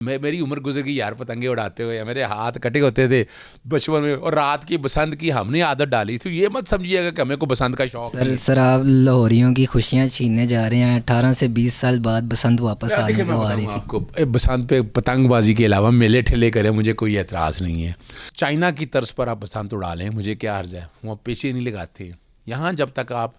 मेरी उम्र गुजर गई यार पतंगे उड़ाते हुए, मेरे हाथ कटे होते थे बचपन में, और रात की बसंत की हमने आदत डाली थी। ये मत समझिएगा कि हमें को बसंत का शौक नहीं है। सर आप लाहौरियों की खुशियाँ छीनने जा रहे हैं। 18 से 20 साल बाद बसंत वापस देखिए आने मैं को आ रही बताऊँ थी। आपको, बसंत पे पतंगबाजी के अलावा मेले ठेले करें, मुझे कोई एतराज़ नहीं है। चाइना की तर्ज पर आप बसंत उड़ा लें, मुझे क्या अर्ज़ है, वहाँ पेचे नहीं लगाते। यहाँ जब तक आप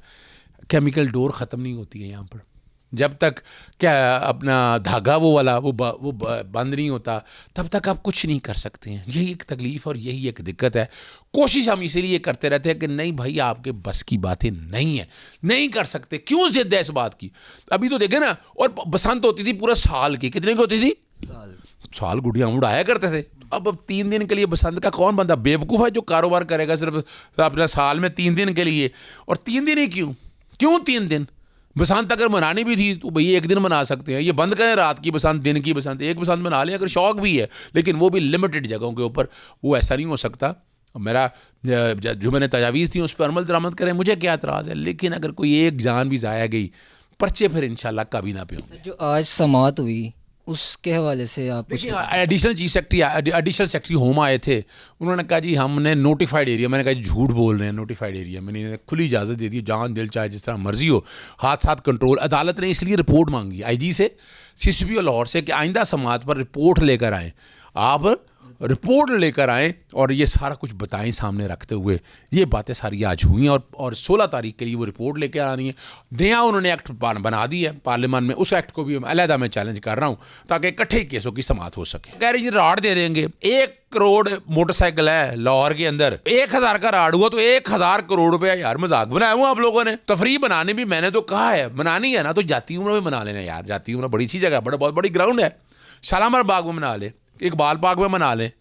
केमिकल डोर ख़त्म नहीं होती है, यहाँ पर जब तक क्या अपना धागा वो वाला बंद नहीं होता, तब तक आप कुछ नहीं कर सकते हैं। यही एक तकलीफ़ और यही एक दिक्कत है। कोशिश हम इसीलिए करते रहते हैं कि नहीं भाई आपके बस की बातें नहीं है, नहीं कर सकते। क्यों जिद है इस बात की? अभी तो देखे ना, और बसंत होती थी पूरे साल की, कितने की होती थी? साल गुड़िया हम उड़ाया करते थे। अब 3 दिन के लिए बसंत का कौन बंदा बेवकूफ़ है जो कारोबार करेगा सिर्फ अपना साल में 3 दिन के लिए? और 3 दिन ही क्यों 3 दिन? बसंत अगर मनानी भी थी तो भैया एक दिन मना सकते हैं। ये बंद करें रात की बसंत, दिन की बसंत, एक बसंत मना लें अगर शौक भी है, लेकिन वो भी लिमिटेड जगहों के ऊपर। वो ऐसा नहीं हो सकता। मेरा जो मैंने तजावीज़ थी उस पर अमल दरामद करें, मुझे क्या एतराज़ है। लेकिन अगर कोई एक जान भी ज़ाया गई, पर्चे फिर इंशाल्लाह कभी ना पे होंगे। जो आज समात हुई उसके हवाले से आप कुछ देखिए, additional chief secretary, additional secretary home आए थे। उन्होंने कहा जी हमने नोटिफाइड एरिया, मैंने कहा झूठ बोल रहे हैं, नोटिफाइड एरिया मैंने इन्हें खुली इजाज़त दे दी, जान दिल चाहे जिस तरह मर्जी हो, हादसात कंट्रोल। अदालत ने इसलिए रिपोर्ट मांगी आईजी से, सीसीपी और लाहौर से कि आइंदा समात पर रिपोर्ट लेकर आएँ। आप रिपोर्ट लेकर आएँ और ये सारा कुछ बताएं सामने रखते हुए। ये बातें सारी आज हुई हैं और 16 तारीख के लिए वो रिपोर्ट लेकर आनी है। नया उन्होंने एक्ट बना दी है पार्लियामान में, उस एक्ट को भी अलहदा मैं चैलेंज कर रहा हूँ ताकि इकट्ठे केसों की समात हो सके। कह रही राड दे देंगे। 1 करोड़ मोटरसाइकिल है लाहौर के अंदर, 1000 का राड हुआ तो 1000 करोड़ रुपया। यार मजाक बनाया हुआ आप लोगों ने। तफरी बनाने भी मैंने तो कहा है, बनानी है ना तो जाती उम्र में बना लेना यार। जाती उम्र बड़ी अच्छी जगह, बहुत बड़ी ग्राउंड है, शालामार बाग में बना ले, इकबाल पार्क में बना लें,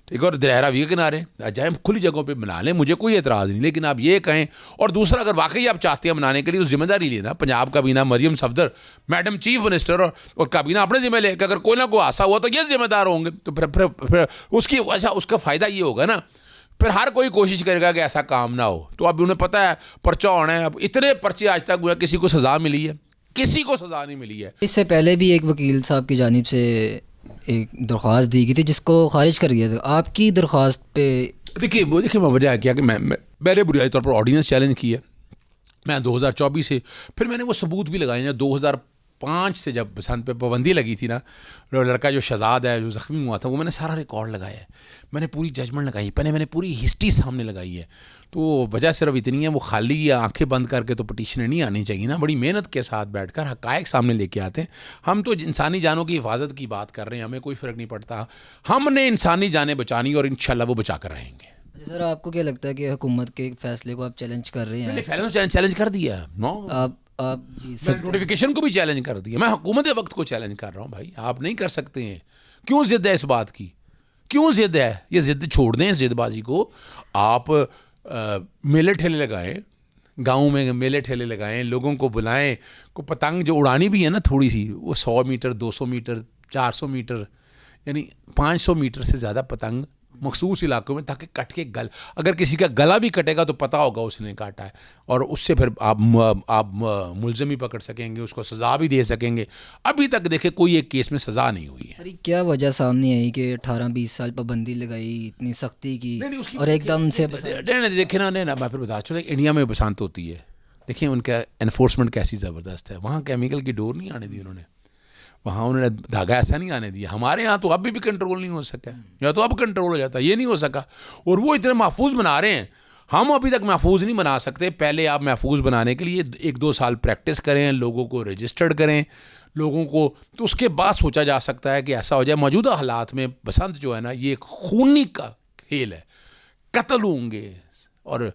ठीक है, और दरिया वी के किनारे जाए, खुली जगहों पे बना लें, मुझे कोई एतराज़ नहीं। लेकिन आप ये कहें, और दूसरा अगर वाकई आप चाहते हैं बनाने के लिए तो जिम्मेदारी लेना। पंजाब काबीना, Maryam Safdar madam chief minister और काबीना अपने जिम्मे ले, अगर कोई ना कोई हादसा हुआ तो ये जिम्मेदार होंगे। तो फिर उसकी अच्छा उसका फ़ायदा ये होगा ना, फिर हर कोई कोशिश करेगा कि ऐसा काम ना हो। तो अब उन्हें पता है पर्चा होना है। अब इतने पर्चे आज तक हुए, किसी को सज़ा मिली है? किसी को सज़ा नहीं मिली है। इससे पहले भी एक वकील साहब की जानिब से एक दरख्वास्त दी गई थी जिसको खारिज कर दिया था। आपकी दरख्वास्त पे देखिए मैं वजह किया कि मैंने बुनियादी तौर पर ऑर्डिनेंस चैलेंज की है। मैं 2024 से फिर मैंने वो सबूत भी लगाए हैं। 2005 से जब बसंत पे पाबंदी लगी थी ना, लड़का जो शहजाद है जो ज़ख्मी हुआ था, वो मैंने सारा रिकॉर्ड लगाया है, मैंने पूरी जजमेंट लगाई, मैंने पूरी हिस्ट्री सामने लगाई है। तो वजह सिर्फ इतनी है, वो खाली या आंखें बंद करके तो पटिशनें नहीं आनी चाहिए ना। बड़ी मेहनत के साथ बैठकर हक़ाइक़ सामने लेके आते हैं। हम तो इंसानी जानों की हिफाजत की बात कर रहे हैं, हमें कोई फ़र्क नहीं पड़ता। हमने इंसानी जानें बचानी और इंशाल्लाह वो बचा कर रहेंगे। सर आपको क्या लगता है कि हुकूमत के फैसले को आप चैलेंज कर रहे हैं? चैलेंज कर दिया नो, आप नोटिफिकेशन को भी चैलेंज कर दिया। मैं हुकूमत वक्त को चैलेंज कर रहा हूँ। भाई आप नहीं कर सकते हैं। क्यों ज़िद है इस बात की? क्यों ज़िद है? ये ज़िद छोड़ दें, ज़िदबाजी को। आप मेले ठेले लगाएं, गाँव में मेले ठेले लगाएं, लोगों को बुलाएं। को पतंग जो उड़ानी भी है ना थोड़ी सी, वो 100 मीटर, 200 मीटर, 400 मीटर, यानी 500 मीटर से ज़्यादा पतंग मखसूस इलाकों में, ताकि कट के अगर किसी का गला भी कटेगा तो पता होगा उसने काटा है, और उससे फिर आप मुलज़िम भी पकड़ सकेंगे, उसको सज़ा भी दे सकेंगे। अभी तक देखे कोई एक केस में सज़ा नहीं हुई है। अरे क्या वजह सामने आई कि 18-20 साल पाबंदी लगाई, इतनी सख्ती की, और एकदम से देखे ना मैं फिर बता चलो, इंडिया में बसंत होती है, देखिए उनका एनफोर्समेंट कैसी ज़बरदस्त है। वहाँ केमिकल की डोर नहीं आने दी उन्होंने, वहाँ उन्होंने धागा ऐसा नहीं आने दिया। हमारे यहाँ तो अभी भी कंट्रोल नहीं हो सका, या तो अब कंट्रोल हो जाता, ये नहीं हो सका। और वो इतने महफूज बना रहे हैं, हम अभी तक महफूज नहीं बना सकते। पहले आप महफूज बनाने के लिए 1-2 साल प्रैक्टिस करें, लोगों को रजिस्टर्ड करें, लोगों को, तो उसके बाद सोचा जा सकता है कि ऐसा हो जाए। मौजूदा हालात में बसंत जो है ना, ये खूनी का खेल है, कत्ल होंगे और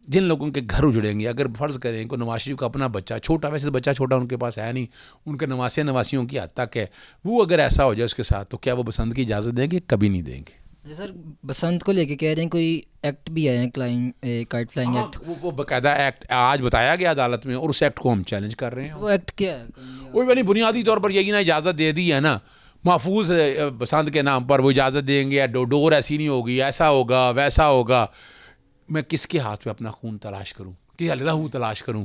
जिन लोगों के घर उजड़ेंगे। अगर फ़र्ज़ करें को नवाज शरीफ का अपना बच्चा छोटा, वैसे तो बच्चा छोटा उनके पास है नहीं, उनके नवासियों की हद तक है, वो अगर ऐसा हो जाए उसके साथ, तो क्या वो बसंत की इजाज़त देंगे? कभी नहीं देंगे। सर बसंत को लेके कह रहे हैं कोई एक्ट भी आया है, काइट फ्लाइंग एक्ट, वो बाकायदा एक्ट आज बताया गया अदालत में, और उस एक्ट को हम चैलेंज कर रहे हैं। वो एक्ट क्या है? वही मैंने बुनियादी तौर पर यही ना इजाज़त दे दी है ना, महफूज बसंत के नाम पर वो इजाज़त देंगे, या डोर ऐसी नहीं होगी, ऐसा होगा वैसा होगा। मैं किसके हाथ में अपना खून तलाश करूं? कि अल्लाह तलाश करूँ।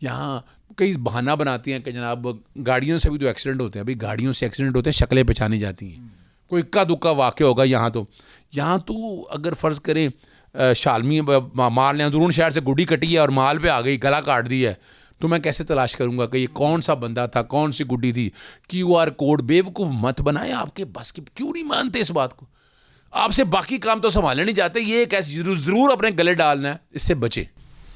यहाँ कई बहाना बनाती हैं कि जनाब गाड़ियों से भी तो एक्सीडेंट होते हैं, अभी गाड़ियों से एक्सीडेंट होते हैं, शक्लें पहचानी जाती हैं, कोई इक्का दुक्का वाक़या होगा। यहाँ तो अगर फ़र्ज़ करें शालमी माल ने अंदरून शहर से गुड्डी कटी है और माल पे आ गई, गला काट दिया है, तो मैं कैसे तलाश करूँगा कि ये कौन सा बंदा था, कौन सी गुड्डी थी। QR कोड बेवकूफ़ मत बनाएं, आपके बस की क्यों नहीं मानते इस बात को। आपसे बाकी काम तो संभालने नहीं जाते, ये एक ऐसी ज़रूर अपने गले डालना है, इससे बचे।